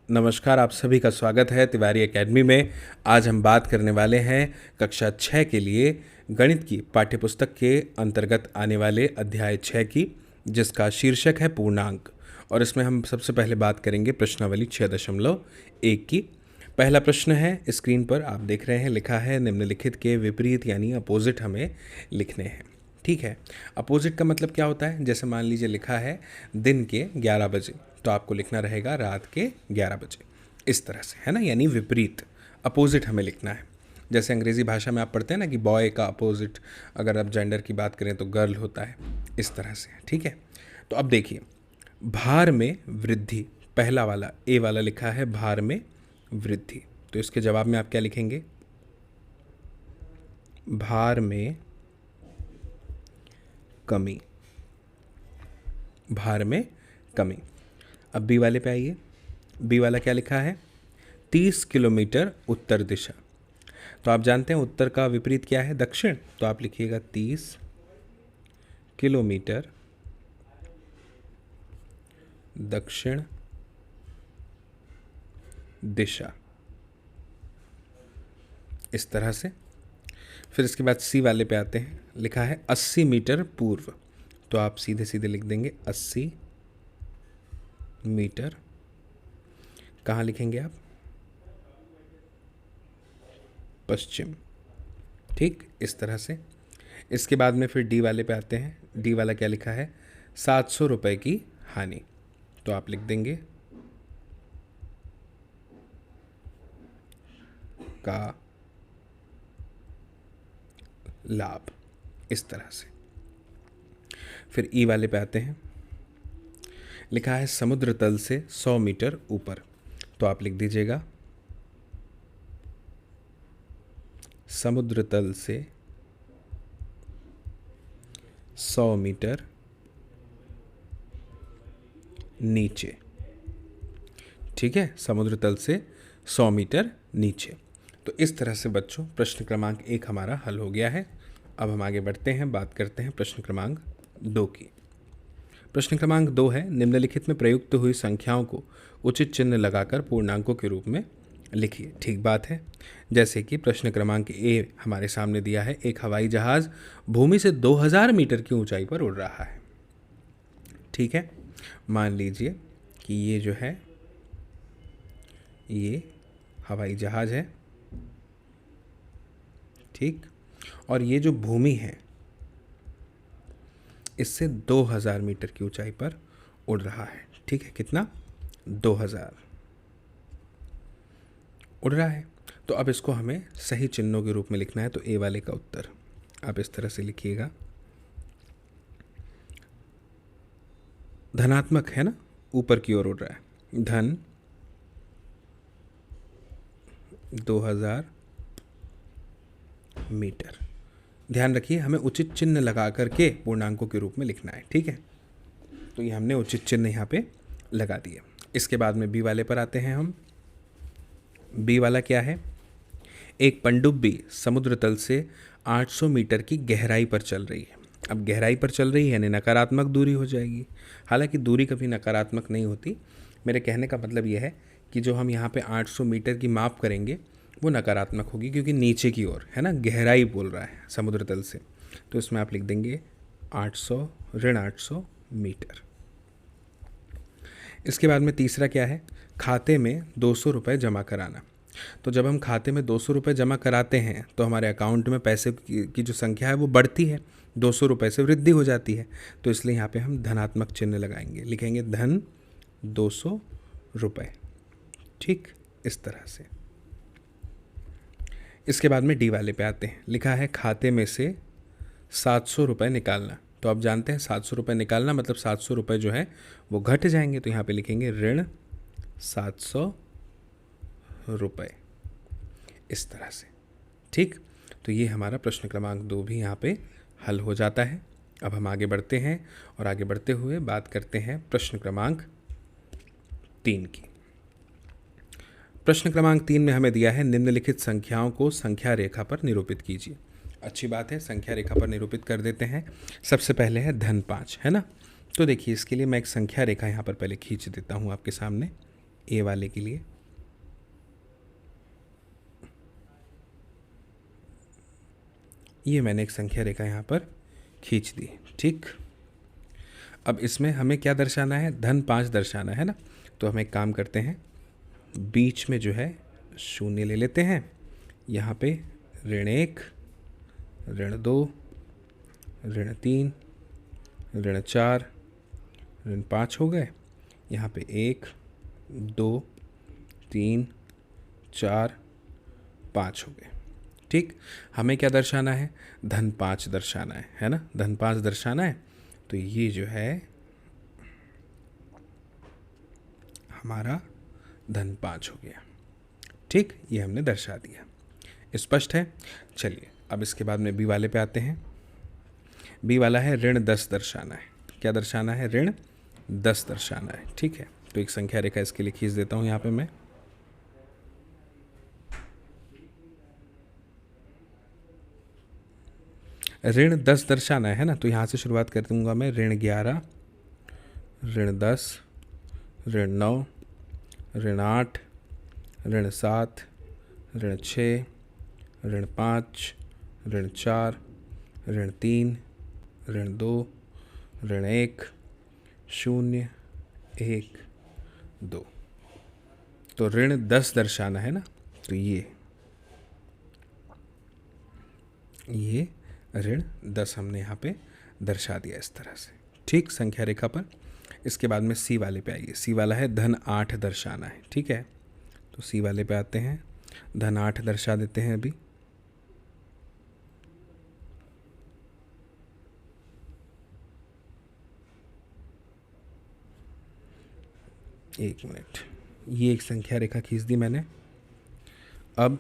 नमस्कार, आप सभी का स्वागत है तिवारी एकेडमी में। आज हम बात करने वाले हैं कक्षा 6 के लिए गणित की पाठ्यपुस्तक के अंतर्गत आने वाले अध्याय 6 की, जिसका शीर्षक है पूर्णांक। और इसमें हम सबसे पहले बात करेंगे प्रश्नावली 6.1 की। पहला प्रश्न है, स्क्रीन पर आप देख रहे हैं, लिखा है निम्नलिखित के विपरीत यानी अपोजिट हमें लिखने हैं। ठीक है, अपोजिट का मतलब क्या होता है? जैसे मान लीजिए लिखा है दिन के 11 बजे, तो आपको लिखना रहेगा रात के 11 बजे, इस तरह से, है ना, यानी विपरीत अपोजिट हमें लिखना है। जैसे अंग्रेज़ी भाषा में आप पढ़ते हैं ना कि बॉय का अपोजिट, अगर आप जेंडर की बात करें तो गर्ल होता है, इस तरह से। ठीक है, तो अब देखिए, भार में वृद्धि, पहला वाला ए वाला लिखा है भार में वृद्धि, तो इसके जवाब में आप क्या लिखेंगे? भार में कमी, भार में कमी। अब बी वाले पे आइए, बी वाला क्या लिखा है? 30 किलोमीटर उत्तर दिशा। तो आप जानते हैं उत्तर का विपरीत क्या है? दक्षिण। तो आप लिखिएगा 30 किलोमीटर दक्षिण दिशा, इस तरह से। फिर इसके बाद सी वाले पे आते हैं, लिखा है 80 मीटर पूर्व, तो आप सीधे सीधे लिख देंगे 80 मीटर। कहाँ लिखेंगे आप? पश्चिम। ठीक, इस तरह से। इसके बाद में फिर डी वाले पे आते हैं, डी वाला क्या लिखा है? 700 रुपये की हानि, तो आप लिख देंगे का लाभ, इस तरह से। फिर ई वाले पे आते हैं, लिखा है समुद्र तल से 100 मीटर ऊपर, तो आप लिख दीजिएगा समुद्र तल से 100 मीटर नीचे। ठीक है, समुद्र तल से 100 मीटर नीचे। तो इस तरह से बच्चों प्रश्न क्रमांक 1 हमारा हल हो गया है। अब हम आगे बढ़ते हैं, बात करते हैं प्रश्न क्रमांक 2 की। प्रश्न क्रमांक 2 है, निम्नलिखित में प्रयुक्त हुई संख्याओं को उचित चिन्ह लगाकर पूर्णांकों के रूप में लिखिए। ठीक बात है। जैसे कि प्रश्न क्रमांक ए हमारे सामने दिया है, एक हवाई जहाज़ भूमि से 2000 मीटर की ऊंचाई पर उड़ रहा है। ठीक है, मान लीजिए कि ये जो है ये हवाई जहाज़ है, ठीक, और ये जो भूमि है इससे 2000 मीटर की ऊंचाई पर उड़ रहा है। ठीक है, कितना? 2000 उड़ रहा है। तो अब इसको हमें सही चिन्हों के रूप में लिखना है, तो ए वाले का उत्तर आप इस तरह से लिखिएगा, धनात्मक है ना, ऊपर की ओर उड़ रहा है, धन 2000 मीटर। ध्यान रखिए, हमें उचित चिन्ह लगा करके पूर्णांकों के रूप में लिखना है। ठीक है, तो ये हमने उचित चिन्ह यहाँ पे लगा दिए। इसके बाद में बी वाले पर आते हैं हम। बी वाला क्या है? एक पनडुब्बी समुद्र तल से 800 मीटर की गहराई पर चल रही है। अब गहराई पर चल रही है यानी नकारात्मक दूरी हो जाएगी। हालांकि दूरी कभी नकारात्मक नहीं होती। मेरे कहने का मतलब यह है कि जो हम यहाँ पे 800 मीटर की माप करेंगे वो नकारात्मक होगी, क्योंकि नीचे की ओर है ना, गहराई बोल रहा है समुद्र तल से। तो इसमें आप लिख देंगे 800 ऋण 800 मीटर। इसके बाद में तीसरा क्या है? खाते में 200 रुपये जमा कराना। तो जब हम खाते में 200 रुपये जमा कराते हैं तो हमारे अकाउंट में पैसे की जो संख्या है वो बढ़ती है, 200 रुपये से वृद्धि हो जाती है। तो इसलिए यहाँ पे हम धनात्मक चिन्ह लगाएंगे, लिखेंगे धन 200 रुपये। ठीक, इस तरह से। इसके बाद में डी वाले पे आते हैं, लिखा है खाते में से 700 रुपये निकालना। तो आप जानते हैं 700 रुपये निकालना मतलब 700 रुपये जो है वो घट जाएंगे, तो यहाँ पे लिखेंगे ऋण 700 रुपये, इस तरह से। ठीक, तो ये हमारा प्रश्न क्रमांक 2 भी यहाँ पे हल हो जाता है। अब हम आगे बढ़ते हैं और आगे बढ़ते हुए बात करते हैं प्रश्न क्रमांक 3 की। प्रश्न क्रमांक 3 में हमें दिया है निम्नलिखित संख्याओं को संख्या रेखा पर निरूपित कीजिए। अच्छी बात है, संख्या रेखा पर निरूपित कर देते हैं। सबसे पहले है धन 5, है ना। तो देखिए, इसके लिए मैं एक संख्या रेखा यहाँ पर पहले खींच देता हूँ आपके सामने, ए वाले के लिए ये मैंने एक संख्या रेखा यहाँ पर खींच दी। ठीक, अब इसमें हमें क्या दर्शाना है, धन 5 दर्शाना है ना। तो हम एक काम करते हैं, बीच में जो है शून्य ले लेते हैं, यहाँ पे ऋण 1, ऋण 2, ऋण 3, ऋण 4, ऋण 5 हो गए। यहाँ पे 1, 2, 3, 4, 5 हो गए। ठीक, हमें क्या दर्शाना है, धन 5 दर्शाना है ना, धन 5 दर्शाना है। तो ये जो है हमारा धन 5 हो गया। ठीक, ये हमने दर्शा दिया। स्पष्ट है। चलिए अब इसके बाद में बी वाले पे आते हैं। बी वाला है ऋण 10 दर्शाना है। क्या दर्शाना है, ऋण 10 दर्शाना है। ठीक है, तो एक संख्या रेखा इसके लिए खींच देता हूँ यहाँ पे मैं। ऋण 10 दर्शाना है ना, तो यहाँ से शुरुआत कर दूंगा मैं। ऋण 11, ऋण 10, ऋण 9, ऋण 8, ऋण 7, ऋण 6, ऋण 5, ऋण 4, ऋण 3, ऋण 2, ऋण 1, 0, 1, 2। तो ऋण 10 दर्शाना है ना, तो ये ऋण 10 हमने यहाँ पे दर्शा दिया इस तरह से। ठीक, संख्या रेखा पर। इसके बाद में सी वाले पे आइए। सी वाला है धन 8 दर्शाना है। ठीक है, तो सी वाले पे आते हैं, धन 8 दर्शा देते हैं अभी। एक मिनट, ये एक संख्या रेखा खींच दी मैंने। अब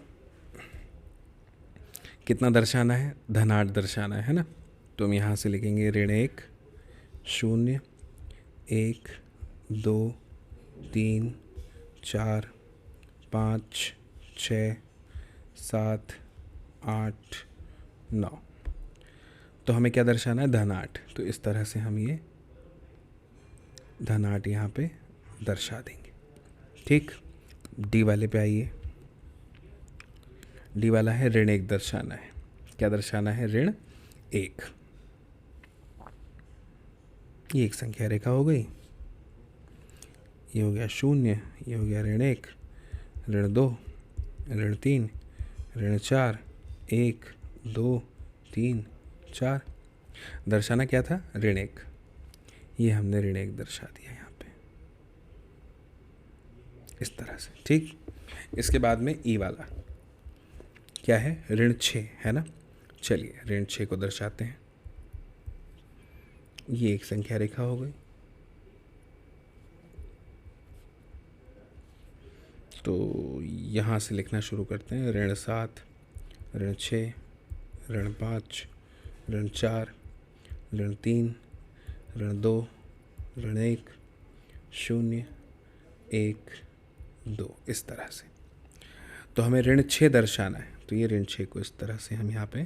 कितना दर्शाना है, धन 8 दर्शाना है ना। तो हम यहाँ से लिखेंगे ऋण 1, 0, 1, 2, 3, 4, 5, 6, 7, 8, 9। तो हमें क्या दर्शाना है, धन 8। तो इस तरह से हम ये धन 8 यहाँ पे दर्शा देंगे। ठीक, डी वाले पे आइए। डी वाला है ऋण 1 दर्शाना है। क्या दर्शाना है, ऋण 1। ये एक संख्या रेखा हो गई। ये हो गया 0, ये हो गया ऋण 1, ऋण 2, ऋण 3, ऋण 4, 1, 2, 3, 4। दर्शाना क्या था, ऋण 1। ये हमने ऋण 1 दर्शा दिया यहाँ पे इस तरह से। ठीक, इसके बाद में ई वाला क्या है, ऋण 6 है ना। चलिए ऋण 6 को दर्शाते हैं। ये एक संख्या रेखा हो गई। तो यहाँ से लिखना शुरू करते हैं, ऋण 7, ऋण 6, ऋण 5, ऋण 4, ऋण 3, ऋण 2, ऋण 1, 0, 1, 2। इस तरह से। तो हमें ऋण 6 दर्शाना है, तो ये ऋण 6 को इस तरह से हम यहाँ पे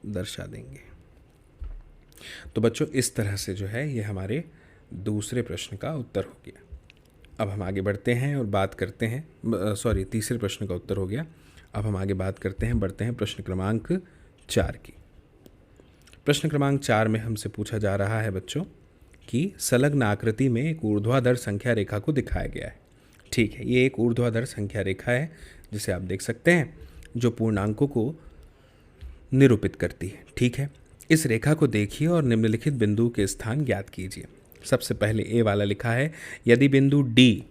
दर्शा देंगे। तो बच्चों इस तरह से जो है ये हमारे दूसरे प्रश्न का उत्तर हो गया। अब हम आगे बढ़ते हैं और बात करते हैं, सॉरी तीसरे प्रश्न का उत्तर हो गया। अब हम आगे बात करते हैं, बढ़ते हैं प्रश्न क्रमांक 4 की। प्रश्न क्रमांक 4 में हमसे पूछा जा रहा है बच्चों कि संलग्न आकृति में एक ऊर्ध्वाधर संख्या रेखा को दिखाया गया है। ठीक है, ये एक ऊर्ध्वाधर संख्या रेखा है जिसे आप देख सकते हैं, जो पूर्णांकों को निरूपित करती है। ठीक है, इस रेखा को देखिए और निम्नलिखित बिंदु के स्थान ज्ञात कीजिए। सबसे पहले ए वाला लिखा है, यदि बिंदु डी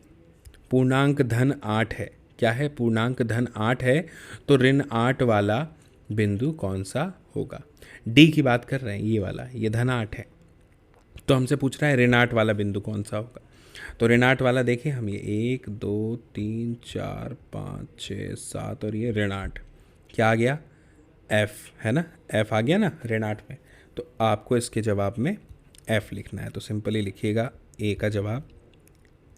पूर्णांक धन 8 है, क्या है, पूर्णांक धन 8 है, तो ऋण 8 वाला बिंदु कौन सा होगा। डी की बात कर रहे हैं, ये वाला, ये धन 8 है, तो हमसे पूछ रहा है ऋण 8 वाला बिंदु कौन सा होगा। तो ऋण 8 वाला देखिए हम, ये 1, 2, 3, 4, 5, 6, 7 और ये ऋण 8, क्या आ गया, एफ है ना, एफ आ गया ना ऋण 8 में। तो आपको इसके जवाब में एफ लिखना है, तो सिंपली लिखिएगा ए का जवाब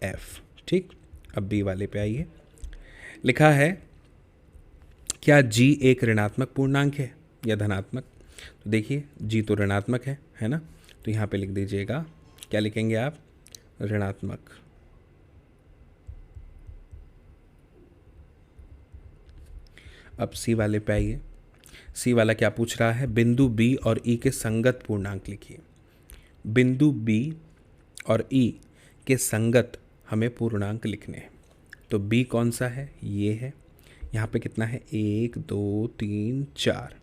एफ। ठीक, अब बी वाले पे आइए। लिखा है, क्या जी एक ऋणात्मक पूर्णांक है या धनात्मक। तो देखिए जी तो ऋणात्मक है ना, तो यहाँ पे लिख दीजिएगा, क्या लिखेंगे आप, ऋणात्मक। अब सी वाले पे आइए। सी वाला क्या पूछ रहा है, बिंदु बी और ई के संगत पूर्णांक लिखिए। बिंदु बी और ई के संगत हमें पूर्णांक लिखने हैं। तो बी कौन सा है, ये है। यहाँ पे कितना है, 1 2 3 4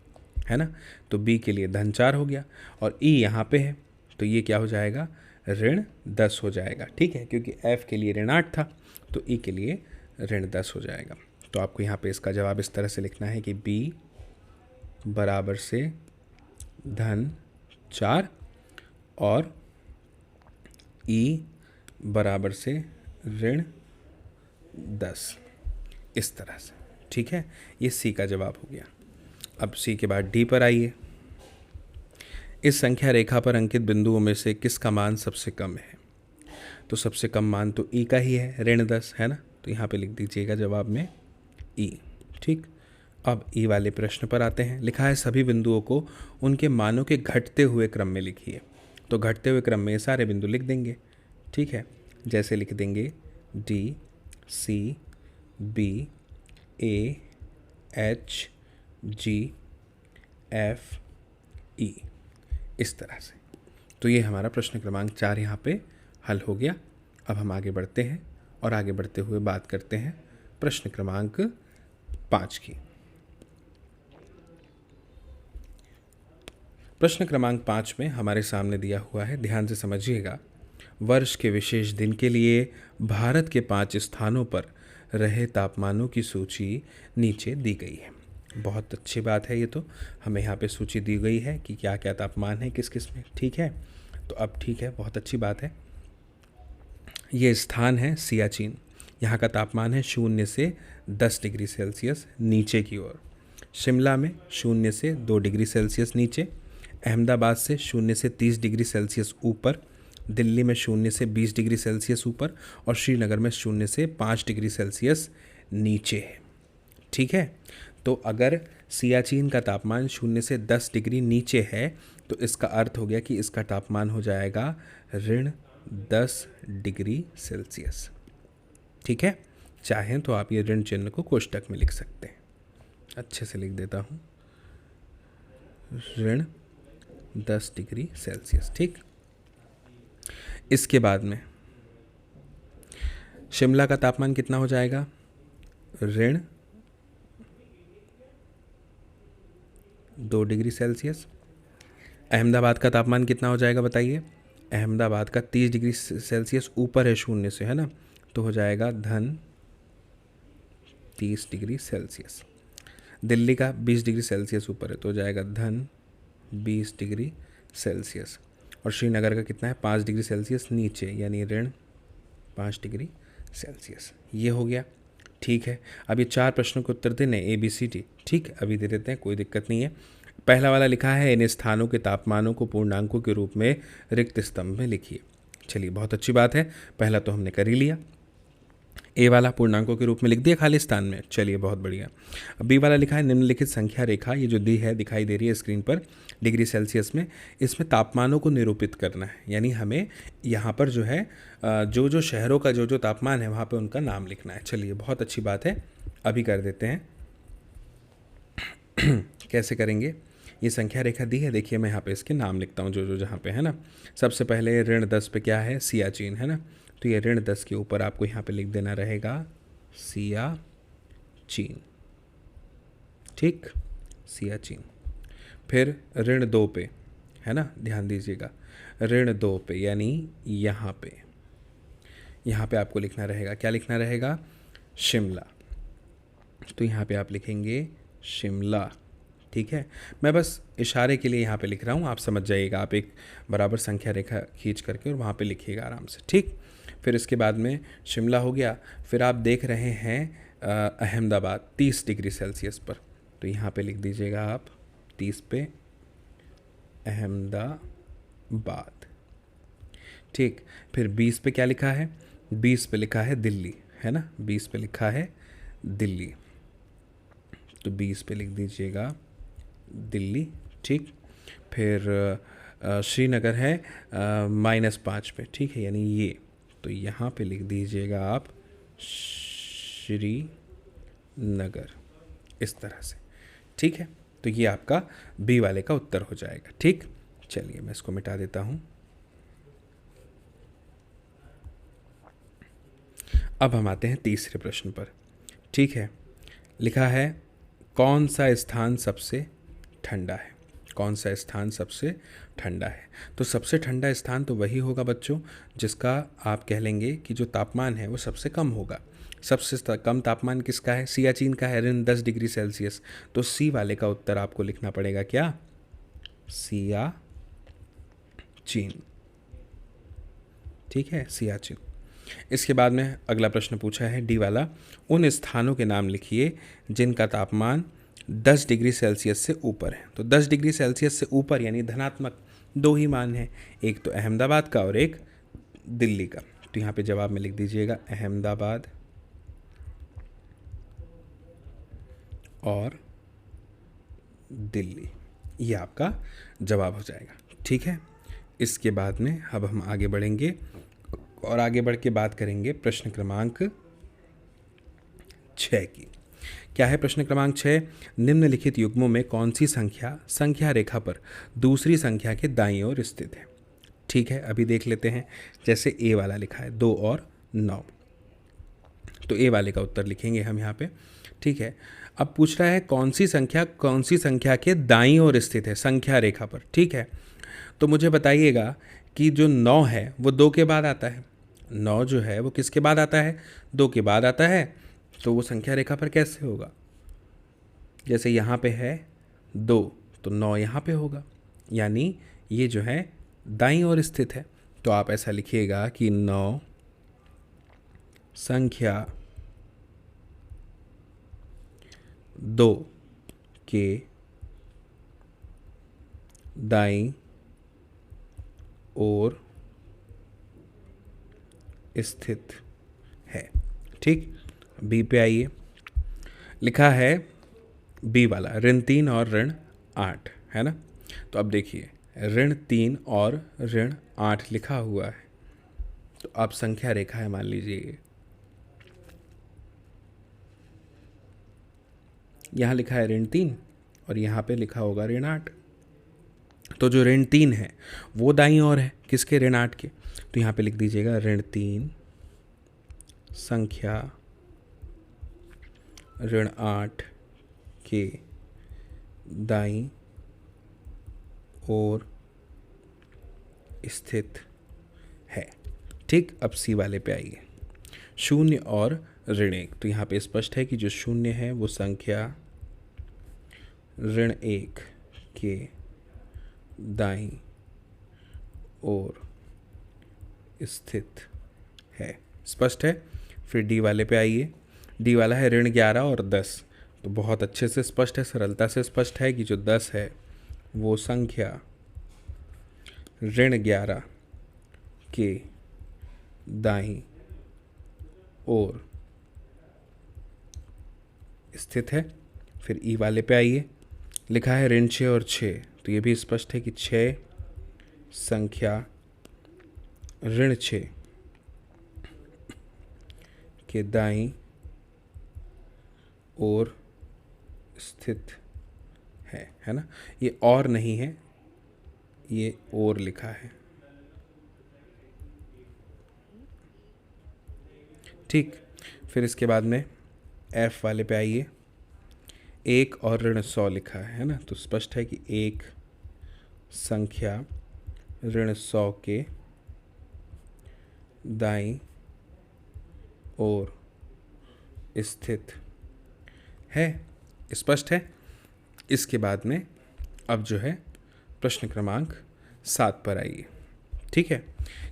है ना। तो बी के लिए धन 4 हो गया और ई यहाँ पे है तो ये क्या हो जाएगा, -10 हो जाएगा। ठीक है, क्योंकि एफ के लिए ऋण 8 था तो ई के लिए -10 हो जाएगा। तो आपको यहाँ पे इसका जवाब इस तरह से लिखना है कि बी बराबर से धन 4 और ई बराबर से -10, इस तरह से। ठीक है, ये सी का जवाब हो गया। अब सी के बाद डी पर आइए। इस संख्या रेखा पर अंकित बिंदुओं में से किसका मान सबसे कम है। तो सबसे कम मान तो ई का ही है, -10 है ना। तो यहाँ पे लिख दीजिएगा जवाब में ई। ठीक, अब ई वाले प्रश्न पर आते हैं। लिखा है सभी बिंदुओं को उनके मानों के घटते हुए क्रम में लिखिए। तो घटते हुए क्रम में ये सारे बिंदु लिख देंगे। ठीक है, जैसे लिख देंगे डी, सी, बी, ए, एच, जी, एफ, ई, इस तरह से। तो ये हमारा प्रश्न क्रमांक 4 यहाँ पे हल हो गया। अब हम आगे बढ़ते हैं और आगे बढ़ते हुए बात करते हैं प्रश्न क्रमांक 5 की। प्रश्न क्रमांक 5 में हमारे सामने दिया हुआ है, ध्यान से समझिएगा। वर्ष के विशेष दिन के लिए भारत के 5 स्थानों पर रहे तापमानों की सूची नीचे दी गई है। बहुत अच्छी बात है, ये तो हमें यहाँ पे सूची दी गई है कि क्या क्या तापमान है किस किस में। ठीक है, तो अब ठीक है, बहुत अच्छी बात है। ये स्थान है सियाचिन। यहाँ का तापमान है 0 से 10 डिग्री सेल्सियस नीचे की ओर। शिमला में 0 से 2 डिग्री सेल्सियस नीचे। अहमदाबाद से 0 से 30 डिग्री सेल्सियस ऊपर। दिल्ली में 0 से 20 डिग्री सेल्सियस ऊपर और श्रीनगर में 0 से 5 डिग्री सेल्सियस नीचे है। ठीक है, तो अगर सियाचिन का तापमान 0 से 10 डिग्री नीचे है तो इसका अर्थ हो गया कि इसका तापमान हो जाएगा -10 डिग्री सेल्सियस। ठीक है, चाहें तो आप ये ऋण चिन्ह को कोष्टक में लिख सकते हैं। अच्छे से लिख देता हूँ, -10 डिग्री सेल्सियस। ठीक, इसके बाद में शिमला का तापमान कितना हो जाएगा, -2 डिग्री सेल्सियस। अहमदाबाद का तापमान कितना हो जाएगा बताइए। अहमदाबाद का 30 डिग्री सेल्सियस ऊपर है 0 से, है ना, तो हो जाएगा -30 डिग्री सेल्सियस। दिल्ली का 20 डिग्री सेल्सियस ऊपर है तो हो जाएगा -20 डिग्री सेल्सियस। और श्रीनगर का कितना है, 5 डिग्री सेल्सियस नीचे, यानी -5 डिग्री सेल्सियस। ये हो गया। ठीक है, अब ये 4 प्रश्नों के उत्तर देने ABCD। ठीक है, अभी दे देते हैं, कोई दिक्कत नहीं है। पहला वाला लिखा है इन स्थानों के तापमानों को पूर्णांकों के रूप में रिक्त स्तंभ में लिखिए। चलिए, बहुत अच्छी बात है, पहला तो हमने कर ही लिया। ए वाला पूर्णांकों के रूप में लिख दिया खाली स्थान में। चलिए, बहुत बढ़िया। अब बी वाला लिखा है निम्नलिखित संख्या रेखा, ये जो दी है दिखाई दे रही है स्क्रीन पर डिग्री सेल्सियस में, इसमें तापमानों को निरूपित करना है। यानी हमें यहाँ पर जो है जो जो शहरों का जो जो तापमान है वहाँ पे उनका नाम लिखना है। चलिए, बहुत अच्छी बात है, अभी कर देते हैं। कैसे करेंगे, ये संख्या रेखा दी है, देखिए मैं यहाँ पे इसके नाम लिखता हूँ जो जो जहाँ पे है ना। सबसे पहले -10 पे क्या है, सियाचिन, है ना। तो ये -10 के ऊपर आपको यहाँ पे लिख देना रहेगा सियाचिन। ठीक, सियाचिन। फिर -2 पे, है ना, ध्यान दीजिएगा, -2 पे यानी यहाँ पे आपको लिखना रहेगा, क्या लिखना रहेगा, शिमला। तो यहाँ पे आप लिखेंगे शिमला। ठीक है, मैं बस इशारे के लिए यहाँ पे लिख रहा हूँ, आप समझ जाइएगा। आप एक बराबर संख्या रेखा खींच करके और वहाँ पे लिखिएगा आराम से। ठीक, फिर इसके बाद में शिमला हो गया। फिर आप देख रहे हैं अहमदाबाद 30 डिग्री सेल्सियस पर, तो यहाँ पे लिख दीजिएगा आप 30 पे अहमदाबाद। ठीक, फिर 20 पे क्या लिखा है, 20 पे लिखा है दिल्ली, है ना, 20 पे लिखा है दिल्ली, तो 20 पे लिख दीजिएगा दिल्ली। ठीक, फिर श्रीनगर है -5 पे, ठीक है, यानी ये, तो यहाँ पे लिख दीजिएगा आप श्रीनगर। इस तरह से। ठीक है, तो ये आपका बी वाले का उत्तर हो जाएगा। ठीक, चलिए मैं इसको मिटा देता हूँ। अब हम आते हैं तीसरे प्रश्न पर। ठीक है, लिखा है कौन सा स्थान सबसे ठंडा है। कौन सा स्थान सबसे ठंडा है? तो सबसे ठंडा स्थान तो वही होगा बच्चों जिसका आप कह लेंगे कि जो तापमान है वो सबसे कम होगा। सबसे कम तापमान किसका है? सियाचिन का है, -10 डिग्री सेल्सियस। तो सी वाले का उत्तर आपको लिखना पड़ेगा क्या? सियाचिन। ठीक है, सियाचिन। इसके बाद में अगला प्रश्न पूछा है डी वाला, उन स्थानों के नाम लिखिए जिनका तापमान 10 डिग्री सेल्सियस से ऊपर है। तो 10 डिग्री सेल्सियस से ऊपर यानी धनात्मक दो ही मान हैं, एक तो अहमदाबाद का और एक दिल्ली का। तो यहाँ पे जवाब में लिख दीजिएगा अहमदाबाद और दिल्ली, ये आपका जवाब हो जाएगा। ठीक है, इसके बाद में अब हम आगे बढ़ेंगे और आगे बढ़ के बात करेंगे प्रश्न क्रमांक 6 की। क्या है प्रश्न क्रमांक 6? निम्नलिखित युग्मों में कौन सी संख्या संख्या रेखा पर दूसरी संख्या के दाईं ओर स्थित है? ठीक है, अभी देख लेते हैं। जैसे ए वाला लिखा है 2 और 9, तो ए वाले का उत्तर लिखेंगे हम यहाँ पे। ठीक है, अब पूछ रहा है कौन सी संख्या के दाईं ओर स्थित है संख्या रेखा पर। ठीक है, तो मुझे बताइएगा कि जो 9 है वो 2 के बाद आता है। 9 जो है वो किसके बाद आता है? 2 के बाद आता है। तो वो संख्या रेखा पर कैसे होगा? जैसे यहाँ पे है 2 तो 9 यहाँ पे होगा, यानी ये जो है दाईं ओर स्थित है। तो आप ऐसा लिखिएगा कि 9 संख्या 2 के दाईं ओर स्थित है। ठीक, बी पे आइए। लिखा है बी वाला ऋण 3 और ऋण 8 है ना। तो अब देखिए ऋण 3 और ऋण 8 लिखा हुआ है, तो अब संख्या रेखा है मान लीजिए यहाँ लिखा है ऋण 3 और यहाँ पे लिखा होगा ऋण 8। तो जो ऋण 3 है वो दाईं ओर है किसके? ऋण 8 के। तो यहाँ पे लिख दीजिएगा ऋण 3 संख्या ऋण 8 के दाईं ओर स्थित है। ठीक, अब सी वाले पे आइए 0 और ऋण 1। तो यहाँ पे स्पष्ट है कि जो 0 है वो संख्या ऋण 1 के दाईं ओर स्थित है। स्पष्ट है। फिर डी वाले पे आइए। डी वाला है ऋण 11 और 10। तो बहुत अच्छे से स्पष्ट है, सरलता से स्पष्ट है कि जो 10 है वो संख्या ऋण 11 के दाईं ओर स्थित है। फिर ई वाले पे आइए। लिखा है ऋण 6 और 6। तो ये भी स्पष्ट है कि 6 संख्या ऋण 6 के दाईं ओर स्थित है ना। ये और नहीं है, ये और लिखा है। ठीक, फिर इसके बाद में एफ वाले पे आइए। 1 और ऋण 100 लिखा है ना। तो स्पष्ट है कि 1 संख्या ऋण 100 के दाईं ओर स्थित है। स्पष्ट है। इसके बाद में अब जो है प्रश्न क्रमांक 7 पर आइए। ठीक है,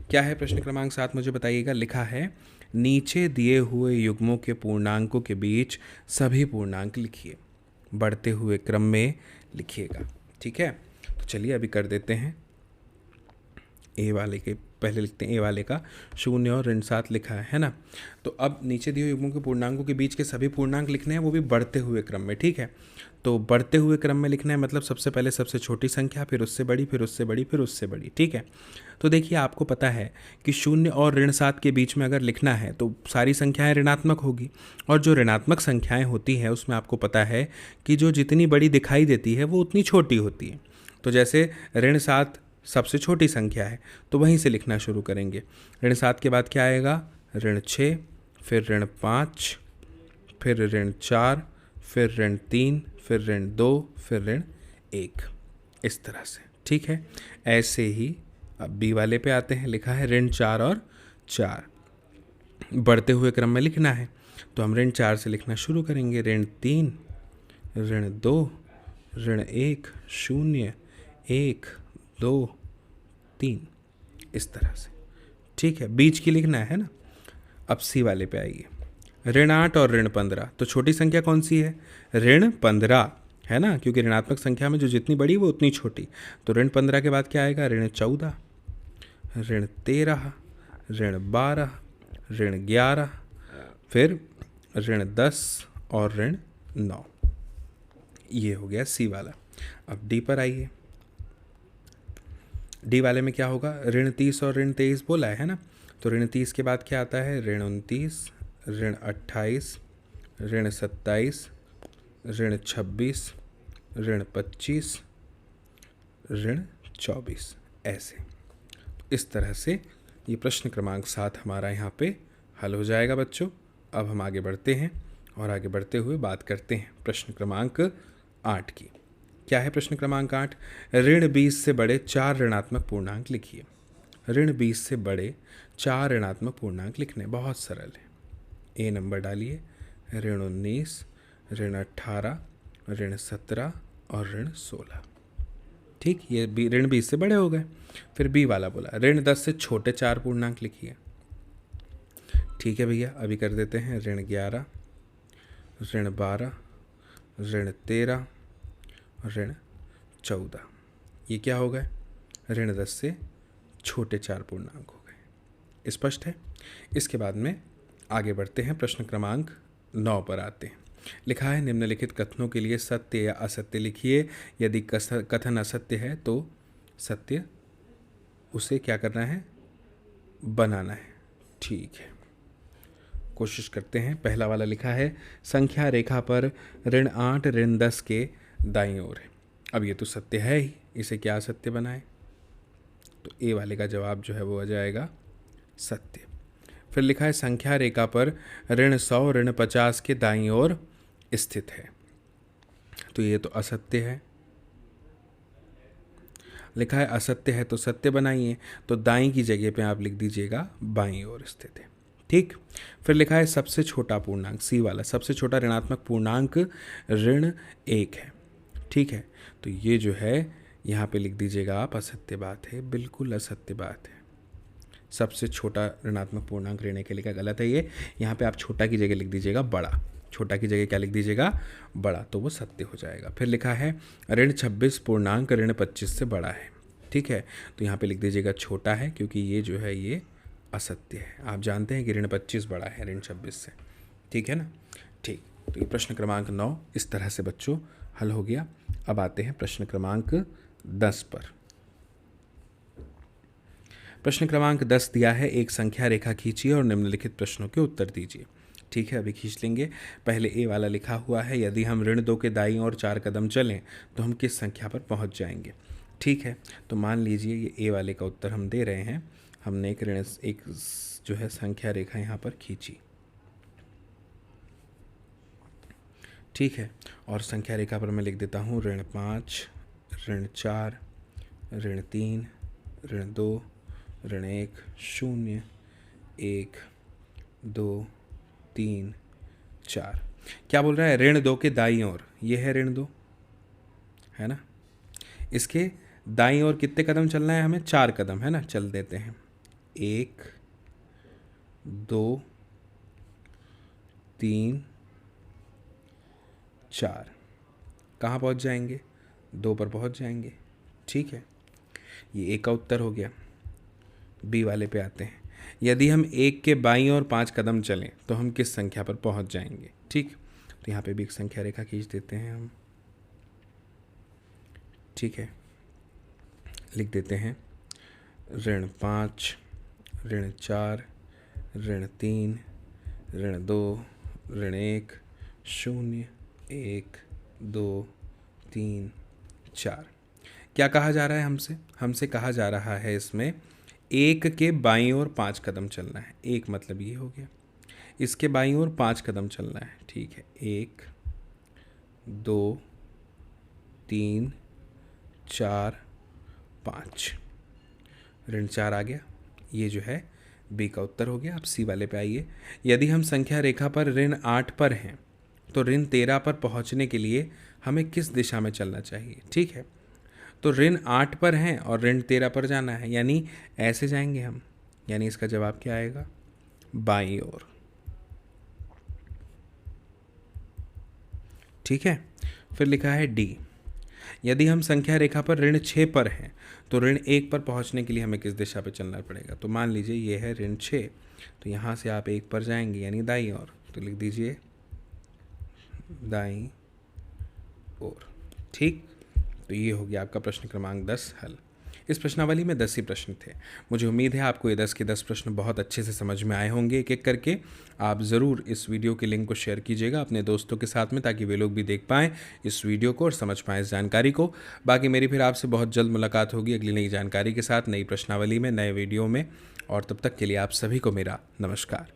क्या है प्रश्न क्रमांक 7 मुझे बताइएगा। लिखा है नीचे दिए हुए युग्मों के पूर्णांकों के बीच सभी पूर्णांक लिखिए, बढ़ते हुए क्रम में लिखिएगा। ठीक है, तो चलिए अभी कर देते हैं। ए वाले के पहले लिखते हैं, ए वाले का 0 और ऋण 7 लिखा है ना। तो अब नीचे दिए हुए युग्मों के पूर्णांकों के बीच के सभी पूर्णांक लिखने हैं, वो भी बढ़ते हुए क्रम में, ठीक है। तो बढ़ते हुए क्रम में लिखना है, मतलब सबसे पहले सबसे छोटी संख्या, फिर उससे बड़ी, फिर उससे बड़ी, फिर उससे बड़ी, ठीक है। तो देखिए आपको पता है कि 0 और ऋण 7 के बीच में अगर लिखना है तो सारी संख्याएं ऋणात्मक होगी, और जो ऋणात्मक संख्याएं होती हैं उसमें आपको पता है कि जो जितनी बड़ी दिखाई देती है वो उतनी छोटी होती है। तो जैसे ऋण 7 सबसे छोटी संख्या है, तो वहीं से लिखना शुरू करेंगे। ऋण 7 के बाद क्या आएगा, ऋण 6, फिर ऋण 5, फिर ऋण 4, फिर ऋण 3, फिर ऋण 2, फिर ऋण 1, इस तरह से, ठीक है। ऐसे ही अब बी वाले पे आते हैं, लिखा है ऋण 4 और 4, बढ़ते हुए क्रम में लिखना है, तो हम ऋण 4 से लिखना शुरू करेंगे। ऋण 3, ऋण 2, ऋण 1, 0, 1, 2, 3, इस तरह से, ठीक है। बीच की लिखना है ना। अब सी वाले पे आइए, ऋण 8 और ऋण 15। तो छोटी संख्या कौन सी है, ऋण 15 है ना, क्योंकि ऋणात्मक संख्या में जो जितनी बड़ी वो उतनी छोटी। तो ऋण 15 के बाद क्या आएगा, ऋण 14, ऋण 13, ऋण 12, ऋण 11, फिर ऋण 10 और ऋण 9। ये हो गया सी वाला। अब डी पर आइए, डी वाले में क्या होगा, ऋण 30 और ऋण 23 बोला है ना। तो ऋण 30 के बाद क्या आता है, ऋण 29, ऋण 28, ऋण 27, ऋण 26, ऋण 25, ऋण 24, ऐसे। इस तरह से ये प्रश्न क्रमांक 7 हमारा यहाँ पे हल हो जाएगा बच्चों। अब हम आगे बढ़ते हैं और आगे बढ़ते हुए बात करते हैं प्रश्न क्रमांक 8 की। क्या है प्रश्न क्रमांक 8, ऋण 20 से बड़े 4 ऋणात्मक पूर्णांक लिखिए। ऋण 20 से बड़े 4 ऋणात्मक पूर्णांक लिखने बहुत सरल है। ए नंबर डालिए, ऋण 19, ऋण 18, ऋण 17 और ऋण 16, ठीक। ये ऋण 20 से बड़े हो गए। फिर बी वाला बोला, ऋण 10 से छोटे 4 पूर्णांक लिखिए। ठीक है भैया, अभी कर देते हैं, ऋण 11, ऋण 12, ऋण 13, ऋण 14। ये क्या हो गए, ऋण 10 से छोटे 4 पूर्णांक हो गए। स्पष्ट है। इसके बाद में आगे बढ़ते हैं, प्रश्न क्रमांक 9 पर आते हैं। लिखा है निम्नलिखित कथनों के लिए सत्य या असत्य लिखिए। यदि कथन असत्य है तो सत्य उसे क्या करना है, बनाना है, ठीक है। कोशिश करते हैं। पहला वाला लिखा है संख्या रेखा पर ऋण 8 ऋण 10 के दाईं ओर है। अब ये तो सत्य है ही, इसे क्या असत्य बनाए, तो ए वाले का जवाब जो है वो आ जाएगा सत्य। फिर लिखा है संख्या रेखा पर ऋण 100 ऋण 50 के दाईं ओर स्थित है, तो ये तो असत्य है। लिखा है असत्य है तो सत्य बनाइए, तो दाईं की जगह पे आप लिख दीजिएगा बाईं ओर स्थित है, ठीक। फिर लिखा है सबसे छोटा पूर्णांक, सी वाला, सबसे छोटा ऋणात्मक पूर्णांक ऋण 1 है, ठीक है। तो ये जो है यहाँ पे लिख दीजिएगा आप असत्य बात है, बिल्कुल असत्य बात है। सबसे छोटा ऋणात्मक पूर्णांक ऋण के लिए गलत है ये, यहाँ पे आप छोटा की जगह लिख दीजिएगा बड़ा, छोटा की जगह क्या लिख दीजिएगा बड़ा, तो वो सत्य हो जाएगा। फिर लिखा है ऋण 26 पूर्णांक ऋण 25 से बड़ा है, ठीक है। तो यहाँ पे लिख दीजिएगा छोटा है, क्योंकि ये जो है ये असत्य है। आप जानते हैं कि ऋण 25 बड़ा है ऋण 26 से, ठीक है ना, ठीक। तो ये प्रश्न क्रमांक 9 इस तरह से बच्चों हल हो गया। अब आते हैं प्रश्न क्रमांक 10 पर। प्रश्न क्रमांक 10 दिया है, एक संख्या रेखा खींचिए और निम्नलिखित प्रश्नों के उत्तर दीजिए। ठीक है, अभी खींच लेंगे। पहले ए वाला लिखा हुआ है, यदि हम ऋण 2 के दाईं ओर 4 कदम चलें तो हम किस संख्या पर पहुंच जाएंगे। ठीक है, तो मान लीजिए ये ए वाले का उत्तर हम दे रहे हैं। हमने एक जो है संख्या रेखा यहाँ पर खींची, ठीक है, और संख्या रेखा पर मैं लिख देता हूँ ऋण 5, ऋण 4, ऋण 3, ऋण 2, ऋण 1, 0, 1, 2, 3, 4। क्या बोल रहा है, ऋण 2 के दाईं ओर, ये है ऋण 2, है ना। इसके दाईं ओर कितने कदम चलना है हमें, 4 कदम, है ना। चल देते हैं, 1, 2, 3, 4। कहाँ पहुँच जाएंगे, 2 पर पहुँच जाएंगे। ठीक है, ये ए का उत्तर हो गया। बी वाले पे आते हैं। यदि हम 1 के बाईं ओर 5 कदम चलें तो हम किस संख्या पर पहुंच जाएंगे। ठीक, तो यहाँ पे भी एक संख्या रेखा खींच देते हैं हम। ठीक है, लिख देते हैं -5, -4, -3, -2, -1, 0, 1, 2, 3, 4। क्या कहा जा रहा है हमसे? हमसे कहा जा रहा है इसमें 1 के बाईं ओर 5 कदम चलना है। 1 मतलब ये हो गया, इसके बाईं ओर 5 कदम चलना है। ठीक है, 1, 2, 3, 4, 5, -4 आ गया। ये जो है बी का उत्तर हो गया। अब सी वाले पे आइए। यदि हम संख्या रेखा पर -8 पर हैं तो -13 पर पहुंचने के लिए हमें किस दिशा में चलना चाहिए। ठीक है, तो -8 पर हैं और -13 पर जाना है, यानी ऐसे जाएंगे हम, यानी इसका जवाब क्या आएगा? बाईं ओर। ठीक है, फिर लिखा है डी। यदि हम संख्या रेखा पर -6 पर हैं तो -1 पर पहुंचने के लिए हमें किस दिशा पर चलना पड़ेगा। तो मान लीजिए ये है -6, तो यहाँ से आप 1 पर जाएंगे यानी दाईं ओर, तो लिख दीजिए दाईं ओर। ठीक, तो ये हो गया आपका प्रश्न क्रमांक 10 हल। इस प्रश्नावली में 10 ही प्रश्न थे। मुझे उम्मीद है आपको ये 10 के 10 प्रश्न बहुत अच्छे से समझ में आए होंगे एक एक करके। आप ज़रूर इस वीडियो के लिंक को शेयर कीजिएगा अपने दोस्तों के साथ में, ताकि वे लोग भी देख पाएँ इस वीडियो को और समझ पाएँ इस जानकारी को। बाकी मेरी फिर आपसे बहुत जल्द मुलाकात होगी अगली नई जानकारी के साथ, नई प्रश्नावली में, नए वीडियो में, और तब तक के लिए आप सभी को मेरा नमस्कार।